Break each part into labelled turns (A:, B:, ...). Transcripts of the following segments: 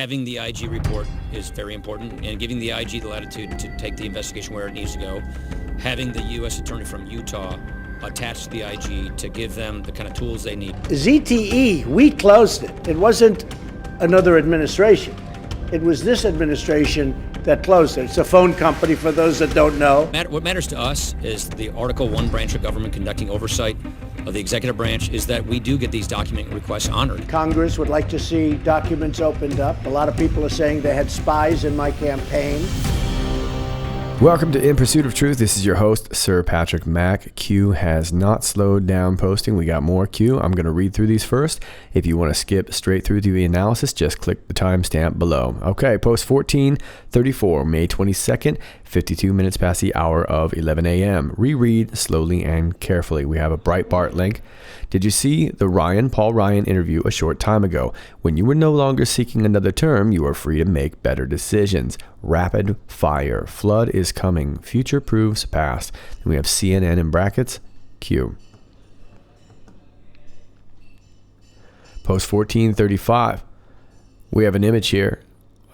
A: Having the IG report is very important, and giving the IG the latitude to take the investigation where it needs to go. Having the U.S. Attorney from Utah attached to the IG to give them the kind of tools they need.
B: ZTE, we closed it. It wasn't another administration. It was this administration that closed it. It's a phone company, for those that don't know.
A: What matters to us is the Article 1 branch of government conducting oversight of the executive branch is that we do get these document requests honored.
B: Congress would like to see documents opened up. A lot of people are saying they had spies in my campaign.
C: Welcome to In Pursuit of Truth. This is your host, Sir Patrick Mack. Q has not slowed down posting. We got more Q. I'm going to read through these first. If you want to skip straight through to the analysis, just click the timestamp below. Okay, post 1434, May 22nd, 52 minutes past the hour of 11 a.m. Reread slowly and carefully. We have a Breitbart link. Did you see the Paul Ryan interview a short time ago? When you were no longer seeking another term, you are free to make better decisions. Rapid fire. Flood is coming. Future proves past. Then we have CNN in brackets. Q. Post 1435. We have an image here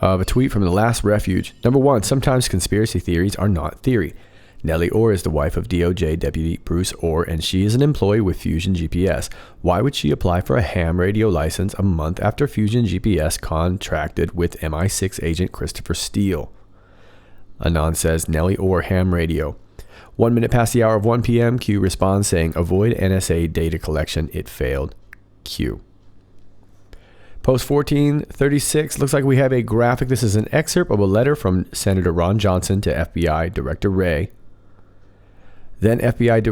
C: of a tweet from The Last Refuge. Number 1, sometimes conspiracy theories are not theory. Nellie Orr is the wife of DOJ Deputy Bruce Orr, and she is an employee with Fusion GPS. Why would she apply for a ham radio license a month after Fusion GPS contracted with MI6 agent Christopher Steele? Anon says, Nellie Orr ham radio. 1 minute past the hour of 1 p.m., Q responds saying, avoid NSA data collection. It failed. Q. Post 1436, looks like we have a graphic. This is an excerpt of a letter from Senator Ron Johnson to FBI Director Wray. Then FBI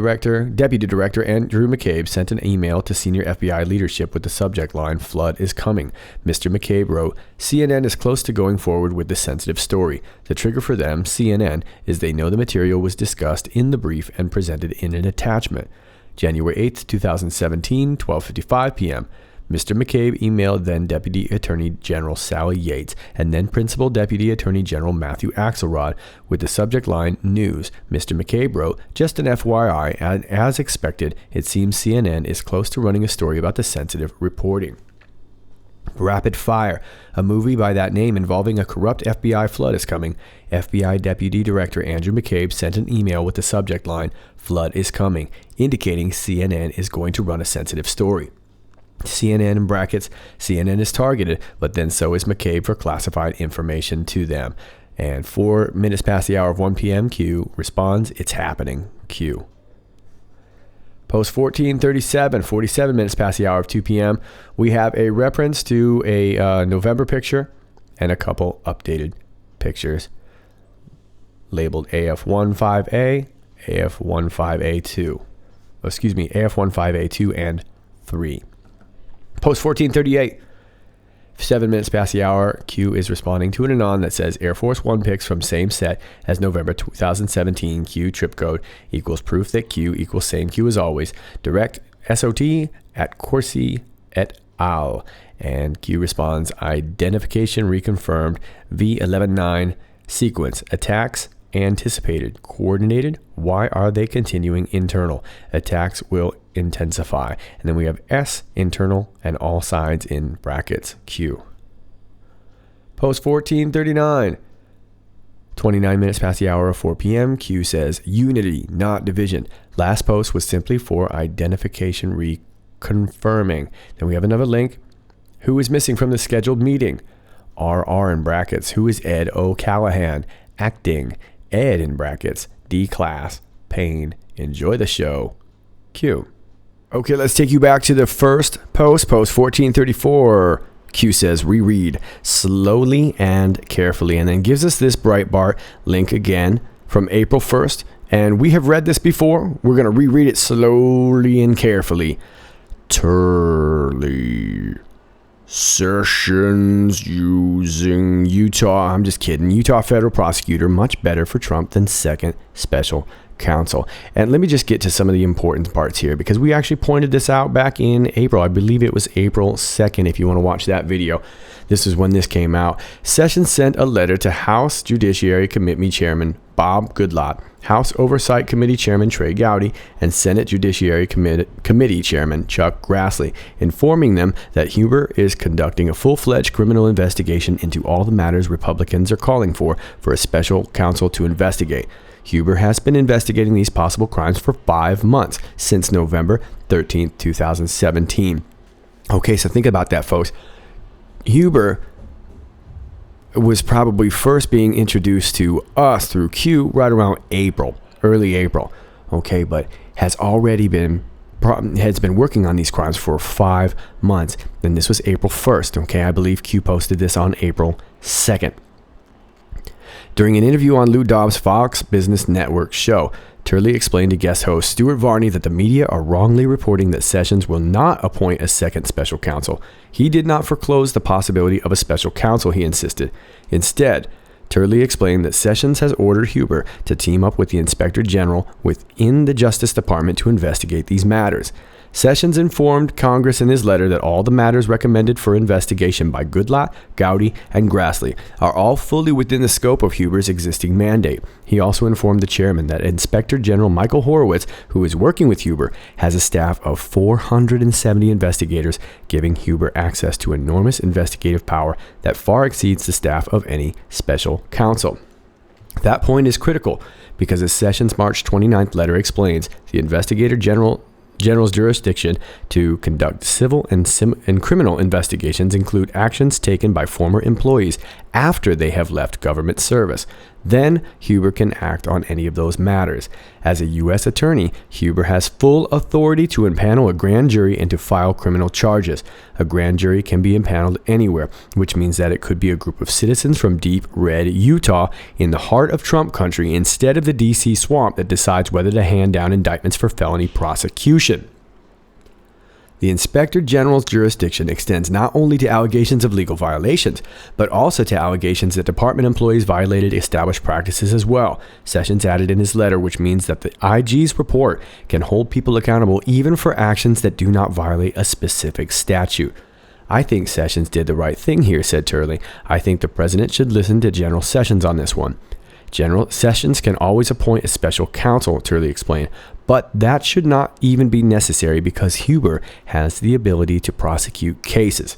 C: Deputy Director Andrew McCabe sent an email to senior FBI leadership with the subject line, Flood is coming. Mr. McCabe wrote, CNN is close to going forward with the sensitive story. The trigger for them, CNN, is they know the material was discussed in the brief and presented in an attachment. January 8th, 2017, 12:55 p.m. Mr. McCabe emailed then Deputy Attorney General Sally Yates and then Principal Deputy Attorney General Matthew Axelrod with the subject line, News. Mr. McCabe wrote, just an FYI, and as expected, it seems CNN is close to running a story about the sensitive reporting. Rapid Fire, a movie by that name involving a corrupt FBI flood is coming. FBI Deputy Director Andrew McCabe sent an email with the subject line, Flood is coming, indicating CNN is going to run a sensitive story. CNN in brackets, CNN is targeted, but then so is McCabe for classified information to them. And 4 minutes past the hour of 1 p.m., Q responds, it's happening, Q. Post 1437, 47 minutes past the hour of 2 p.m., we have a reference to a November picture and a couple updated pictures labeled AF15A, AF15A2. AF15A2 and 3. Post 1438, 7 minutes past the hour, Q is responding to an Anon that says Air Force One pics from same set as November 2017 Q trip code equals proof that Q equals same Q as always. Direct SOT at Corsi et al. And Q responds, identification reconfirmed, V119 sequence, attacks anticipated, coordinated, why are they continuing internal? Attacks will intensify. And then we have S, internal, and all sides in brackets, Q. Post 1439, 29 minutes past the hour of 4 p.m., Q says, unity, not division. Last post was simply for identification reconfirming. Then we have another link. Who is missing from the scheduled meeting? RR in brackets. Who is Ed O'Callahan? Acting. Ed in brackets. D class. Payne. Enjoy the show. Q. Okay, let's take you back to the first post 1434. Q says, reread slowly and carefully, and then gives us this Breitbart link again from April 1st. And we have read this before. We're going to reread it slowly and carefully. Turley. Sessions using Utah. I'm just kidding. Utah federal prosecutor, much better for Trump than second special counsel. And let me just get to some of the important parts here, because we actually pointed this out back in April. I believe it was April 2nd, if you want to watch that video. This is when this came out. Sessions sent a letter to House Judiciary Committee Chairman Bob Goodlatte, House Oversight Committee Chairman Trey Gowdy, and Senate Judiciary Committee Chairman Chuck Grassley, informing them that Huber is conducting a full-fledged criminal investigation into all the matters Republicans are calling for a special counsel to investigate. Huber has been investigating these possible crimes for 5 months, since November 13, 2017. Okay, so think about that, folks. Huber was probably first being introduced to us through Q right around early April. Okay, but has been working on these crimes for 5 months. And this was April 1st. Okay, I believe Q posted this on April 2nd. During an interview on Lou Dobbs' Fox Business Network show, Turley explained to guest host Stuart Varney that the media are wrongly reporting that Sessions will not appoint a second special counsel. He did not foreclose the possibility of a special counsel, he insisted. Instead, Turley explained that Sessions has ordered Huber to team up with the Inspector General within the Justice Department to investigate these matters. Sessions informed Congress in his letter that all the matters recommended for investigation by Goodlatte, Gowdy, and Grassley are all fully within the scope of Huber's existing mandate. He also informed the chairman that Inspector General Michael Horowitz, who is working with Huber, has a staff of 470 investigators, giving Huber access to enormous investigative power that far exceeds the staff of any special counsel. That point is critical because, as Sessions' March 29th letter explains, the Investigator General's jurisdiction to conduct civil and criminal investigations include actions taken by former employees after they have left government service. Then Huber can act on any of those matters. As a U.S. attorney, Huber has full authority to impanel a grand jury and to file criminal charges. A grand jury can be impaneled anywhere, which means that it could be a group of citizens from deep red Utah in the heart of Trump country instead of the D.C. swamp that decides whether to hand down indictments for felony prosecution. The Inspector General's jurisdiction extends not only to allegations of legal violations, but also to allegations that department employees violated established practices as well, Sessions added in his letter, which means that the IG's report can hold people accountable even for actions that do not violate a specific statute. I think Sessions did the right thing here, said Turley. I think the president should listen to General Sessions on this one. General Sessions can always appoint a special counsel, Turley explained, but that should not even be necessary because Huber has the ability to prosecute cases.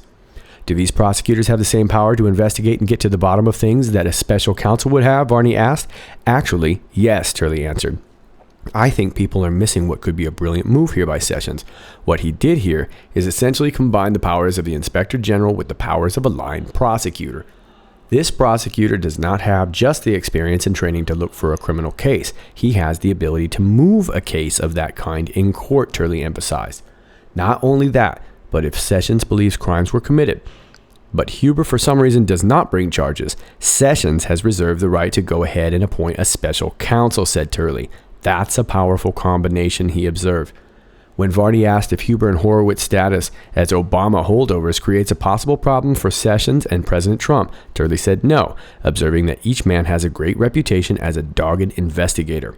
C: Do these prosecutors have the same power to investigate and get to the bottom of things that a special counsel would have? Varney asked. Actually, yes, Turley answered. I think people are missing what could be a brilliant move here by Sessions. What he did here is essentially combine the powers of the Inspector General with the powers of a line prosecutor. This prosecutor does not have just the experience and training to look for a criminal case. He has the ability to move a case of that kind in court, Turley emphasized. Not only that, but if Sessions believes crimes were committed, but Huber for some reason does not bring charges, Sessions has reserved the right to go ahead and appoint a special counsel, said Turley. That's a powerful combination, he observed. When Varney asked if Huber and Horowitz's status as Obama holdovers creates a possible problem for Sessions and President Trump, Turley said no, observing that each man has a great reputation as a dogged investigator.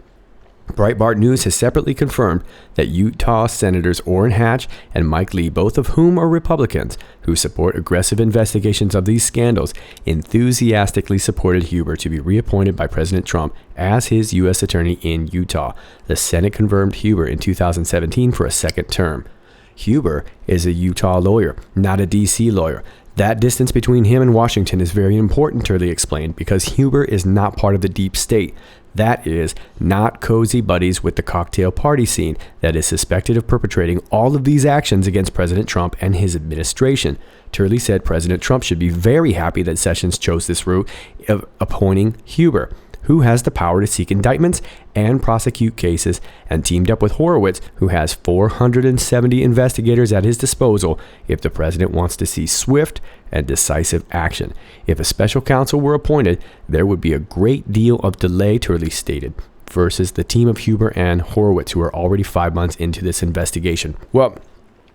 C: Breitbart News has separately confirmed that Utah Senators Orrin Hatch and Mike Lee, both of whom are Republicans who support aggressive investigations of these scandals, enthusiastically supported Huber to be reappointed by President Trump as his U.S. attorney in Utah. The Senate confirmed Huber in 2017 for a second term. Huber is a Utah lawyer, not a D.C. lawyer. That distance between him and Washington is very important, Turley explained, because Huber is not part of the deep state. That is, not cozy buddies with the cocktail party scene that is suspected of perpetrating all of these actions against President Trump and his administration. Turley said President Trump should be very happy that Sessions chose this route of appointing Huber, who has the power to seek indictments and prosecute cases, and teamed up with Horowitz, who has 470 investigators at his disposal if the president wants to see swift and decisive action. If a special counsel were appointed, there would be a great deal of delay, Turley stated, versus the team of Huber and Horowitz, who are already 5 months into this investigation. Well,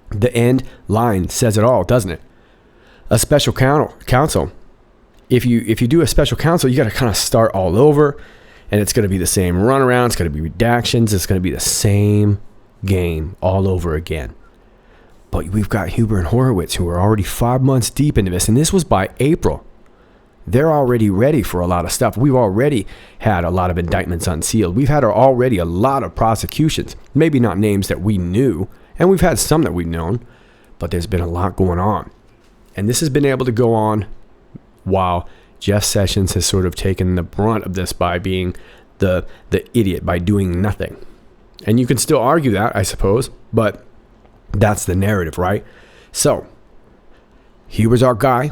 C: the end line says it all, doesn't it? A special counsel. If you do a special counsel, you got to kind of start all over, and it's going to be the same runaround. It's going to be redactions. It's going to be the same game all over again. But we've got Huber and Horowitz who are already 5 months deep into this, and this was by April. they're already ready for a lot of stuff. We've already had a lot of indictments unsealed. We've had already a lot of prosecutions, maybe not names that we knew, and we've had some that we've known, but there's been a lot going on. And this has been able to go on while Jeff Sessions has sort of taken the brunt of this by being the idiot, by doing nothing. And you can still argue that, I suppose, but that's the narrative, right? So, Huber's our guy.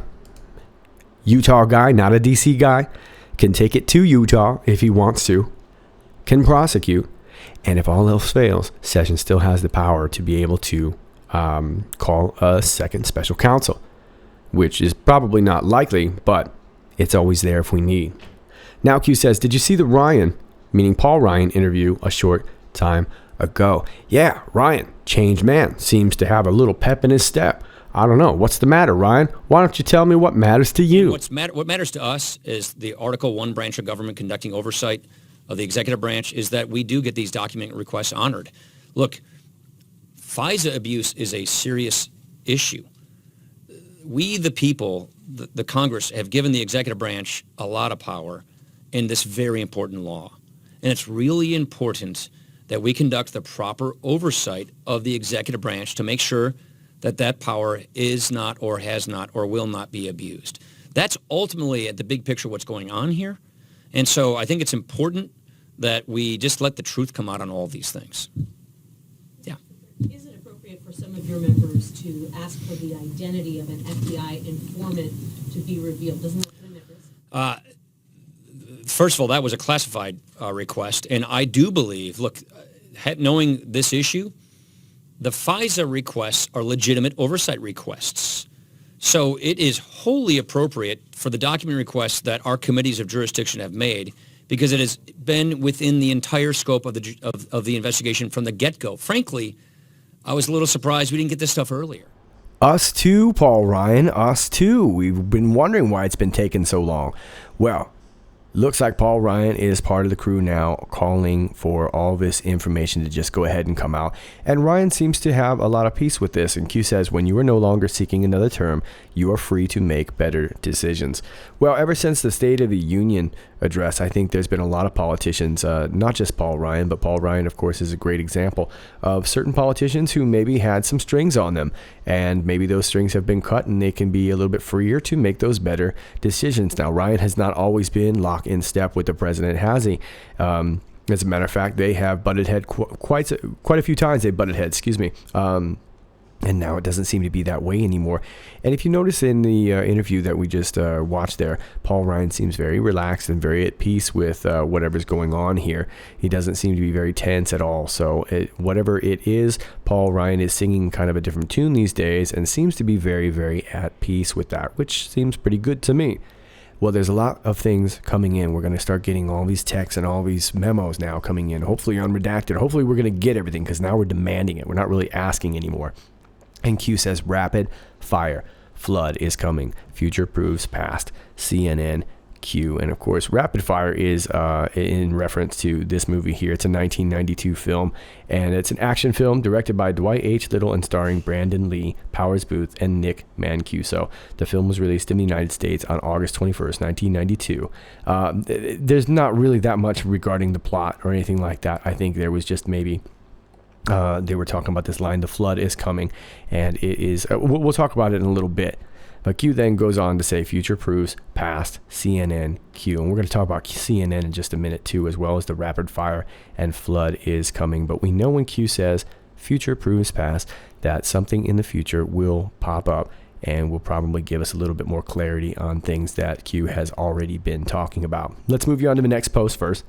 C: Utah guy, not a DC guy, can take it to Utah if he wants to, can prosecute, and if all else fails, Sessions still has the power to be able to call a second special counsel, which is probably not likely, but it's always there if we need. Now Q says, did you see the Ryan, meaning Paul Ryan, interview a short time ago? Yeah, Ryan, changed man, seems to have a little pep in his step. I don't know. What's the matter, Ryan? Why don't you tell me what matters to you?
A: What matters to us is the Article 1 branch of government conducting oversight of the executive branch is that we do get these document requests honored. Look, FISA abuse is a serious issue. We, the people, the Congress, have given the executive branch a lot of power in this very important law. And it's really important that we conduct the proper oversight of the executive branch to make sure that power is not or has not or will not be abused. That's ultimately at the big picture what's going on here. And so I think it's important that we just let the truth come out on all these things. Yeah.
D: Is it appropriate for some of your members to ask for the identity of an FBI informant to be revealed? Doesn't that put them at risk?
A: First of all, that was a classified request. And I do believe, look, knowing this issue, the FISA requests are legitimate oversight requests. So it is wholly appropriate for the document requests that our committees of jurisdiction have made because it has been within the entire scope of the investigation from the get-go. Frankly, I was a little surprised we didn't get this stuff earlier.
C: Us too, Paul Ryan, us too. We've been wondering why it's been taking so long. Well, looks like Paul Ryan is part of the crew now calling for all this information to just go ahead and come out. And Ryan seems to have a lot of peace with this. And Q says, when you are no longer seeking another term, you are free to make better decisions. Well, ever since the State of the Union address, I think there's been a lot of politicians, not just Paul Ryan, but Paul Ryan, of course, is a great example of certain politicians who maybe had some strings on them. And maybe those strings have been cut and they can be a little bit freer to make those better decisions. Now, Ryan has not always been locked in step with the president, has he? As a matter of fact, they have butted head quite a few times. They butted head, and now it doesn't seem to be that way anymore. And if you notice in the interview that we just watched there, Paul Ryan seems very relaxed and very at peace with whatever's going on here. He doesn't seem to be very tense at all. So whatever it is, Paul Ryan is singing kind of a different tune these days and seems to be very, very at peace with that, which seems pretty good to me. Well, there's a lot of things coming in. We're going to start getting all these texts and all these memos now coming in, hopefully unredacted. Hopefully we're going to get everything because now we're demanding it. We're not really asking anymore. And Q says, rapid fire flood is coming. Future proves past. CNN, Q. And of course, rapid fire is in reference to this movie here. It's a 1992 film, and it's an action film directed by Dwight H. Little and starring Brandon Lee, Powers Booth, and Nick Mancuso. The film was released in the United States on August 21st, 1992. There's not really that much regarding the plot or anything like that. I think there was just maybe they were talking about this line, the flood is coming, and it is, we'll talk about it in a little bit. But Q then goes on to say future proves past, CNN, Q. And we're going to talk about CNN in just a minute too, as well as the rapid fire and flood is coming. But we know when Q says future proves past, that something in the future will pop up and will probably give us a little bit more clarity on things that Q has already been talking about. Let's move you on to the next post first.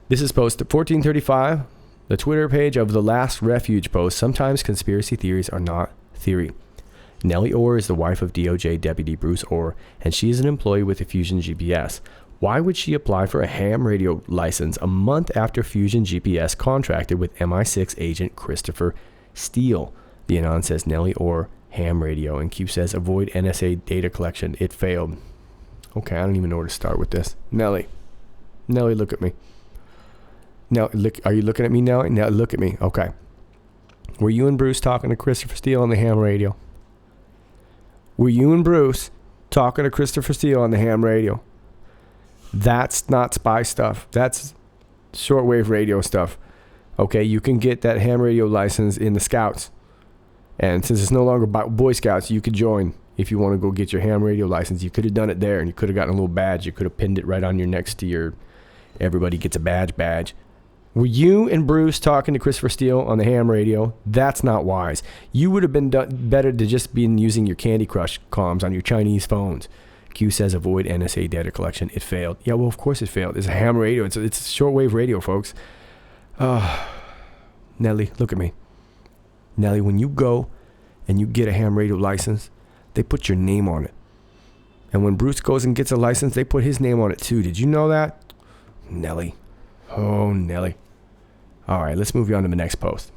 C: This is post 1435. The Twitter page of the Last Refuge post, sometimes conspiracy theories are not theory. Nellie Orr is the wife of DOJ Deputy Bruce Orr, and she is an employee with the Fusion GPS. Why would she apply for a ham radio license a month after Fusion GPS contracted with MI6 agent Christopher Steele? The Anon says Nellie Orr, ham radio, and Q says avoid NSA data collection. It failed. Okay, I don't even know where to start with this. Nellie, look at me. Now, look, are you looking at me now? Now, look at me. Okay. Were you and Bruce talking to Christopher Steele on the ham radio? Were you and Bruce talking to Christopher Steele on the ham radio. That's not spy stuff. That's shortwave radio stuff. Okay, you can get that ham radio license in the Scouts. And since it's no longer Boy Scouts, you could join if you want to go get your ham radio license. You could have done it there, and you could have gotten a little badge. You could have pinned it right on your next to your everybody gets a badge. Were you and Bruce talking to Christopher Steele on the ham radio? That's not wise. You would have been better to just be using your Candy Crush comms on your Chinese phones. Q says avoid NSA data collection. It failed. Yeah, well, of course it failed. It's a ham radio. It's shortwave radio, folks. Nelly, look at me. Nelly, when you go and you get a ham radio license, they put your name on it. And when Bruce goes and gets a license, they put his name on it too. Did you know that? Nelly. Oh, Nelly. All right, let's move on to the next post.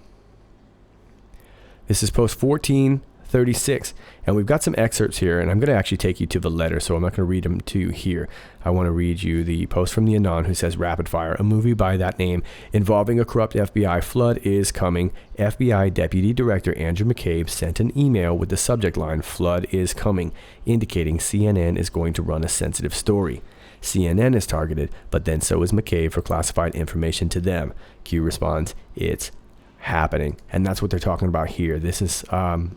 C: This is post 1436, and we've got some excerpts here, and I'm going to actually take you to the letter, so I'm not going to read them to you here. I want to read you the post from the Anon, who says, Rapid Fire, a movie by that name involving a corrupt FBI flood is coming. FBI Deputy Director Andrew McCabe sent an email with the subject line, Flood is coming, indicating CNN is going to run a sensitive story. CNN is targeted, but then so is McCabe for classified information to them. Q responds, it's happening. And that's what they're talking about here. This is the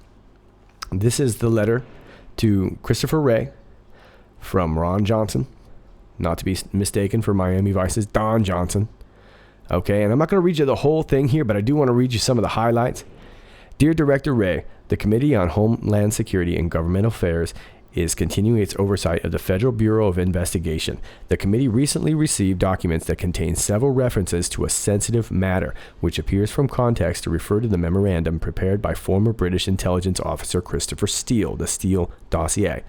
C: letter to Christopher Wray from Ron Johnson, not to be mistaken for Miami Vice's Don Johnson. Okay, and I'm not going to read you the whole thing here, but I do want to read you some of the highlights. Dear Director Wray, the Committee on Homeland Security and Government Affairs is continuing its oversight of the Federal Bureau of Investigation. The committee recently received documents that contain several references to a sensitive matter, which appears from context to refer to the memorandum prepared by former British intelligence officer Christopher Steele, the Steele dossier.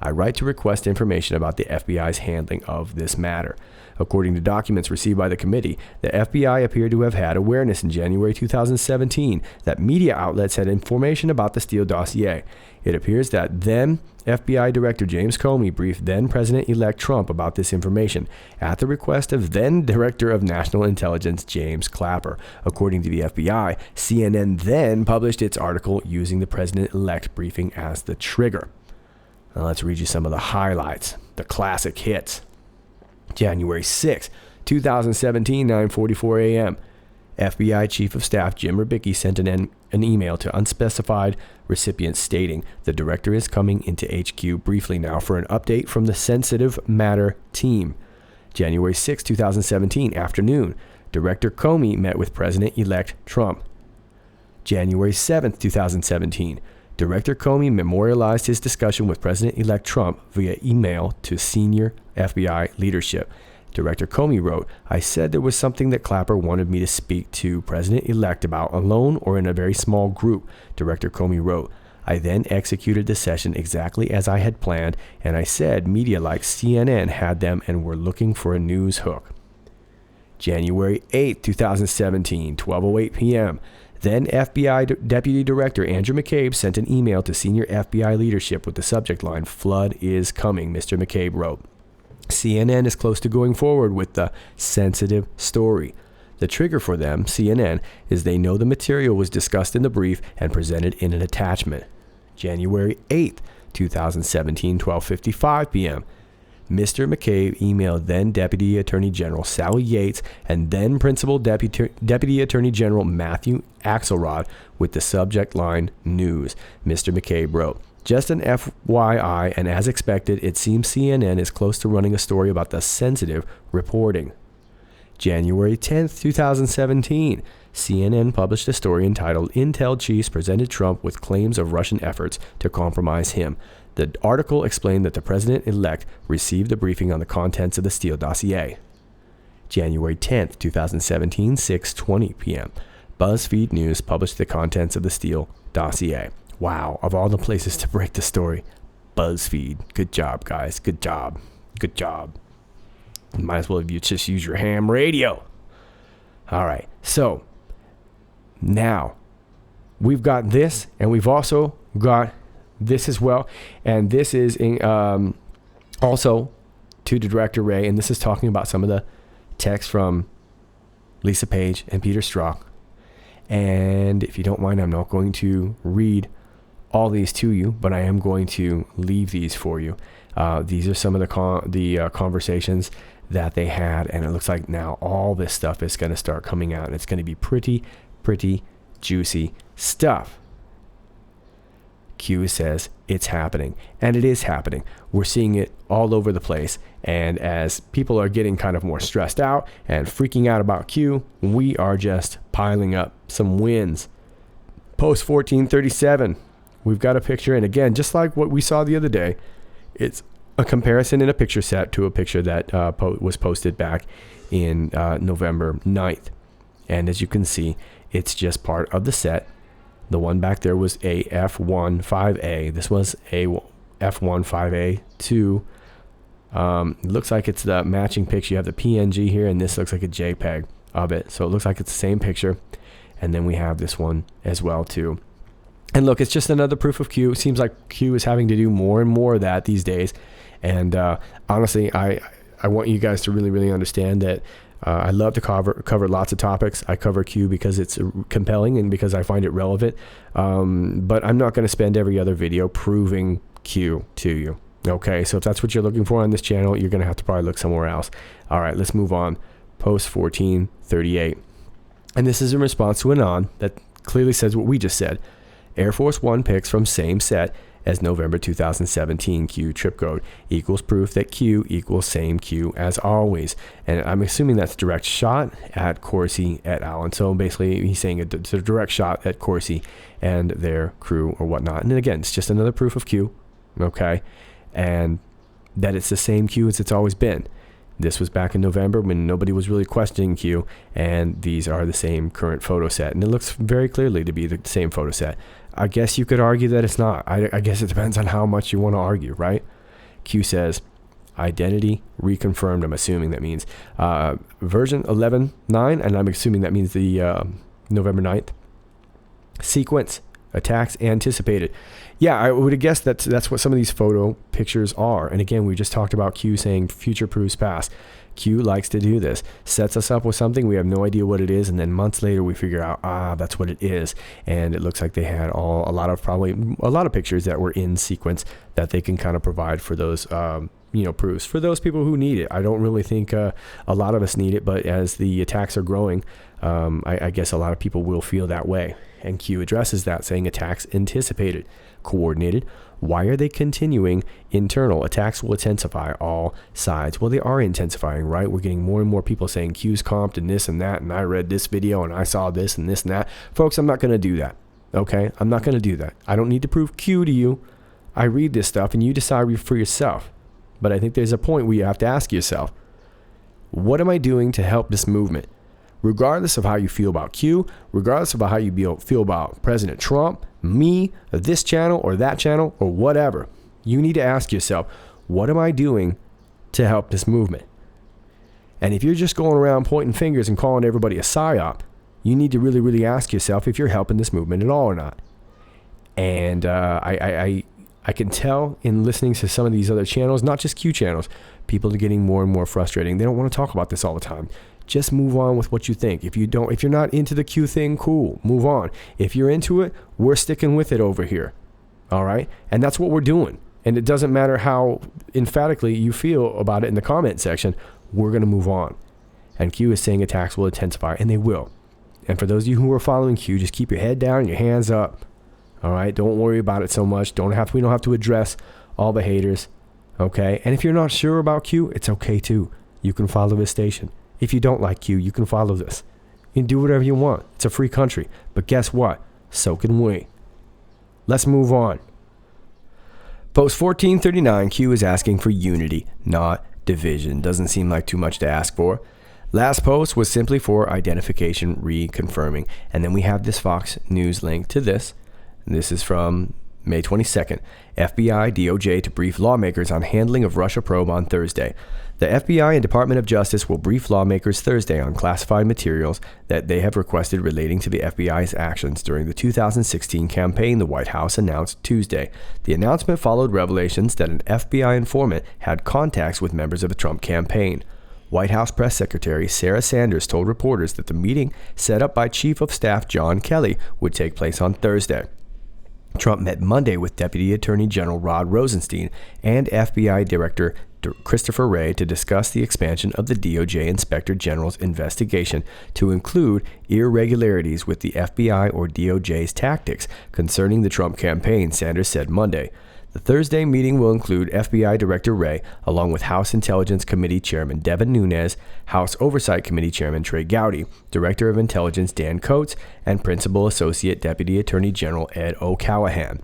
C: I write to request information about the FBI's handling of this matter. According to documents received by the committee, the FBI appeared to have had awareness in January 2017 that media outlets had information about the Steele dossier. It appears that then FBI Director James Comey briefed then President-elect Trump about this information at the request of then Director of National Intelligence James Clapper. According to the FBI, CNN then published its article using the President-elect briefing as the trigger. Now let's read you some of the highlights, the classic hits. January 6, 2017, 9:44 a.m. FBI Chief of Staff Jim Rubicki sent an email to unspecified recipients stating the director is coming into HQ briefly now for an update from the sensitive matter team. January 6, 2017, afternoon, Director Comey met with President-elect Trump. January 7, 2017, Director Comey memorialized his discussion with President-elect Trump via email to senior FBI leadership. Director Comey wrote, I said there was something that Clapper wanted me to speak to President-elect about alone or in a very small group. Director Comey wrote, I then executed the session exactly as I had planned, and I said media like CNN had them and were looking for a news hook. January 8, 2017, 12:08 p.m., then FBI Deputy Director Andrew McCabe sent an email to senior FBI leadership with the subject line, Flood is coming, Mr. McCabe wrote. CNN is close to going forward with the sensitive story. The trigger for them, CNN, is they know the material was discussed in the brief and presented in an attachment. January 8, 2017, 12:55 p.m., Mr. McCabe emailed then Deputy Attorney General Sally Yates and then Principal Deputy Attorney General Matthew Axelrod with the subject line, News. Mr. McCabe wrote, just an FYI, and as expected, it seems CNN is close to running a story about the sensitive reporting. January 10, 2017, CNN published a story entitled Intel Chiefs Presented Trump with Claims of Russian Efforts to Compromise Him. The article explained that the president-elect received a briefing on the contents of the Steele dossier. January 10, 2017, 6:20 p.m. BuzzFeed News published the contents of the Steele dossier. Wow, of all the places to break the story, BuzzFeed. Good job, guys. Good job. Good job. Might as well have you just use your ham radio. All right, so now we've got this, and we've also got this as well, and this is also to Director Wray, and this is talking about some of the text from Lisa Page and Peter Strzok. And if you don't mind, I'm not going to read all these to you, but I am going to leave these for you. These are some of the conversations that they had, and it looks like now all this stuff is going to start coming out, and it's going to be pretty juicy stuff. Q says it's happening, and it is happening. We're seeing it all over the place, and as people are getting kind of more stressed out and freaking out about Q, we are just piling up some wins. Post 1437, we've got a picture, and again, just like what we saw the other day, it's a comparison in a picture set to a picture that was posted back in November 9th. And as you can see, it's just part of the set. The one back there was a F1.5A. This was a F1.5A2. Looks like it's the matching picture. You have the PNG here, and this looks like a JPEG of it. So it looks like it's the same picture. And then we have this one as well too. And look, it's just another proof of Q. It seems like Q is having to do more and more of that these days. And honestly, I want you guys to really understand that I love to cover lots of topics. I cover Q because it's compelling and because I find it relevant. But I'm not going to spend every other video proving Q to you. Okay, so if that's what you're looking for on this channel, you're going to have to probably look somewhere else. All right, let's move on. Post 1438. And this is in response to Anon that clearly says what we just said. Air Force One pics from same set as November 2017 Q trip code equals proof that Q equals same Q as always. And I'm assuming that's direct shot at Corsi et al. And so basically he's saying it's a direct shot at Corsi and their crew or whatnot. And then again, it's just another proof of Q, okay? And that it's the same Q as it's always been. This was back in November when nobody was really questioning Q, and these are the same current photo set. And it looks very clearly to be the same photo set. I guess you could argue that it's not. I guess it depends on how much you want to argue, right? Q says, identity reconfirmed. I'm assuming that means version 11.9, and I'm assuming that means the November 9th. Sequence, attacks anticipated. Yeah, I would have guessed that's what some of these photo pictures are. And again, we just talked about Q saying future proofs past. Q likes to do this. Sets us up with something, we have no idea what it is, and then months later we figure out, that's what it is. And it looks like they had a lot of pictures that were in sequence that they can kind of provide for those proofs for those people who need it. I don't really think a lot of us need it, but as the attacks are growing, I guess a lot of people will feel that way. And Q addresses that, saying attacks anticipated, coordinated. Why are they continuing? Internal attacks will intensify all sides. Well, they are intensifying, right? We're getting more and more people saying Q's comped and this and that, and I read this video and I saw this and this and that. Folks, I'm not going to do that. Okay? I'm not going to do that. I don't need to prove Q to you. I read this stuff and you decide for yourself. But I think there's a point where you have to ask yourself, what am I doing to help this movement? Regardless of how you feel about Q, regardless of how you feel about President Trump, me, this channel or that channel or whatever, you need to ask yourself, what am I doing to help this movement? And if you're just going around pointing fingers and calling everybody a psyop, you need to really ask yourself if you're helping this movement at all or not. And I can tell in listening to some of these other channels, not just Q channels, people are getting more and more frustrating. They don't want to talk about this all the time. Just move on with what you think. If you're not into the Q thing, cool, move on. If you're into it, we're sticking with it over here. All right? And that's what we're doing. And it doesn't matter how emphatically you feel about it in the comment section, we're going to move on. And Q is saying attacks will intensify, and they will. And for those of you who are following Q, just keep your head down and your hands up. All right? Don't worry about it so much. We don't have to address all the haters. Okay? And if you're not sure about Q, it's okay too. You can follow his station. If you don't like Q, you can follow this. You can do whatever you want. It's a free country. But guess what? So can we. Let's move on. Post 1439, Q is asking for unity, not division. Doesn't seem like too much to ask for. Last post was simply for identification reconfirming. And then we have this Fox News link to this. This is from May 22nd. FBI, DOJ to brief lawmakers on handling of Russia probe on Thursday. The FBI and Department of Justice will brief lawmakers Thursday on classified materials that they have requested relating to the FBI's actions during the 2016 campaign, the White House announced Tuesday. The announcement followed revelations that an FBI informant had contacts with members of the Trump campaign. White House Press Secretary Sarah Sanders told reporters that the meeting set up by Chief of Staff John Kelly would take place on Thursday. Trump met Monday with Deputy Attorney General Rod Rosenstein and FBI Director Christopher Wray to discuss the expansion of the DOJ Inspector General's investigation to include irregularities with the FBI or DOJ's tactics concerning the Trump campaign, Sanders said Monday. The Thursday meeting will include FBI Director Wray, along with House Intelligence Committee Chairman Devin Nunes, House Oversight Committee Chairman Trey Gowdy, Director of Intelligence Dan Coates, and Principal Associate Deputy Attorney General Ed O'Callahan.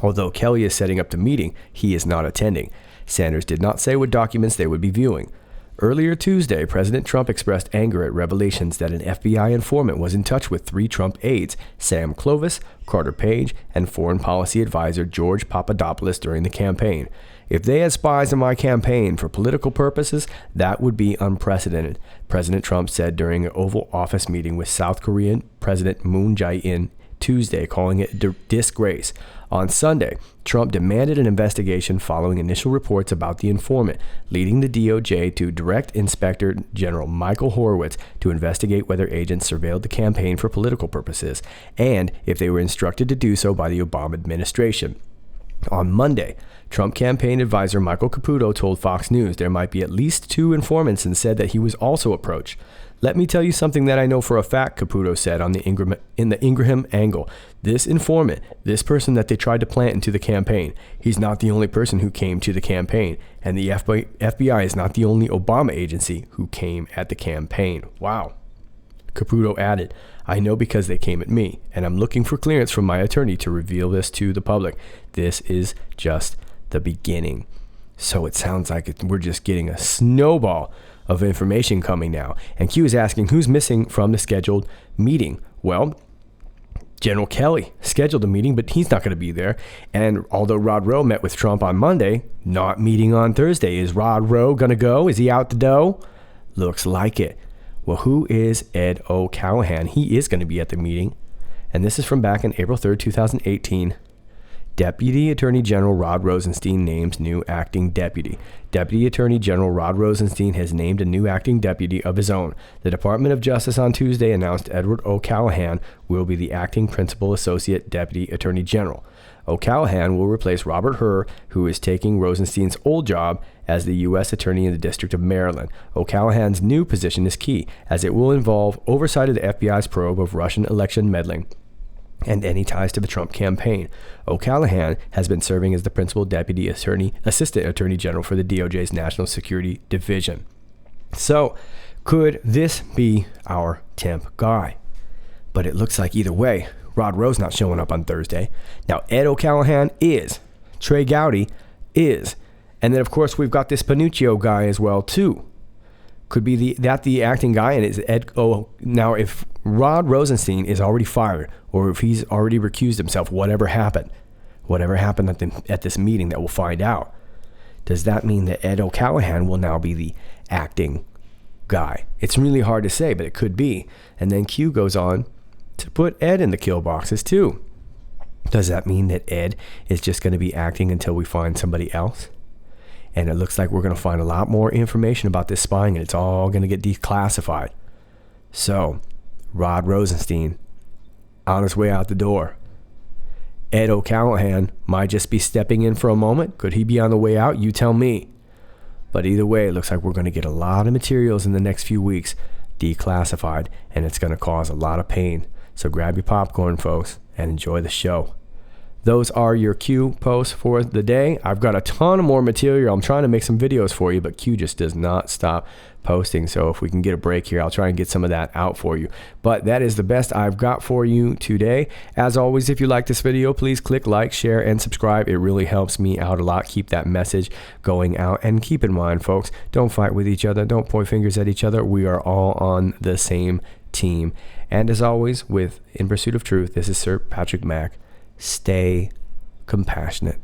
C: Although Kelly is setting up the meeting, he is not attending. Sanders did not say what documents they would be viewing. Earlier Tuesday, President Trump expressed anger at revelations that an FBI informant was in touch with 3 Trump aides, Sam Clovis, Carter Page, and Foreign Policy Advisor George Papadopoulos during the campaign. If they had spies in my campaign for political purposes, that would be unprecedented, President Trump said during an Oval Office meeting with South Korean President Moon Jae-in Tuesday, calling it a disgrace. On Sunday, Trump demanded an investigation following initial reports about the informant, leading the DOJ to direct Inspector General Michael Horowitz to investigate whether agents surveilled the campaign for political purposes, and if they were instructed to do so by the Obama administration. On Monday, Trump campaign advisor Michael Caputo told Fox News there might be at least 2 informants and said that he was also approached. Let me tell you something that I know for a fact, Caputo said in the Ingraham angle. This informant, this person that they tried to plant into the campaign, he's not the only person who came to the campaign. And the FBI is not the only Obama agency who came at the campaign. Wow. Caputo added, I know because they came at me, and I'm looking for clearance from my attorney to reveal this to the public. This is just the beginning. So it sounds like we're just getting a snowball of information coming now. And Q is asking who's missing from the scheduled meeting. Well, General Kelly scheduled a meeting, but he's not going to be there. And although Rod Rowe met with Trump on Monday, not meeting on Thursday. Is Rod Rowe going to go? Is he out the door? Looks like it. Well, who is Ed O'Callahan? He is going to be at the meeting. And this is from back in April 3rd, 2018. Deputy Attorney General Rod Rosenstein names new acting deputy. Deputy Attorney General Rod Rosenstein has named a new acting deputy of his own. The Department of Justice on Tuesday announced Edward O'Callahan will be the acting Principal Associate Deputy Attorney General. O'Callahan will replace Robert Hur, who is taking Rosenstein's old job as the U.S. Attorney in the District of Maryland. O'Callahan's new position is key, as it will involve oversight of the FBI's probe of Russian election meddling and any ties to the Trump campaign. O'Callahan has been serving as the Principal Deputy Assistant Attorney General for the DOJ's National Security Division. So, could this be our temp guy? But it looks like either way, Rod Rowe's not showing up on Thursday. Now, Ed O'Callahan is. Trey Gowdy is. And then, of course, we've got this Panuccio guy as well, too. Could be the acting guy, and is Ed. Oh, now if Rod Rosenstein is already fired, or if he's already recused himself, whatever happened at this meeting that we'll find out, does that mean that Ed O'Callahan will now be the acting guy? It's really hard to say, but it could be. And then Q goes on to put Ed in the kill boxes too. Does that mean that Ed is just going to be acting until we find somebody else? And it looks like we're going to find a lot more information about this spying, and it's all going to get declassified. So, Rod Rosenstein on his way out the door. Ed O'Callahan might just be stepping in for a moment. Could he be on the way out? You tell me. But either way, it looks like we're going to get a lot of materials in the next few weeks declassified, and it's going to cause a lot of pain. So grab your popcorn, folks, and enjoy the show. Those are your Q posts for the day. I've got a ton of more material. I'm trying to make some videos for you, but Q just does not stop posting. So if we can get a break here, I'll try and get some of that out for you. But that is the best I've got for you today. As always, if you like this video, please click like, share, and subscribe. It really helps me out a lot. Keep that message going out. And keep in mind, folks, don't fight with each other. Don't point fingers at each other. We are all on the same team. And as always, with In Pursuit of Truth, this is Sir Patrick Mack. Stay compassionate.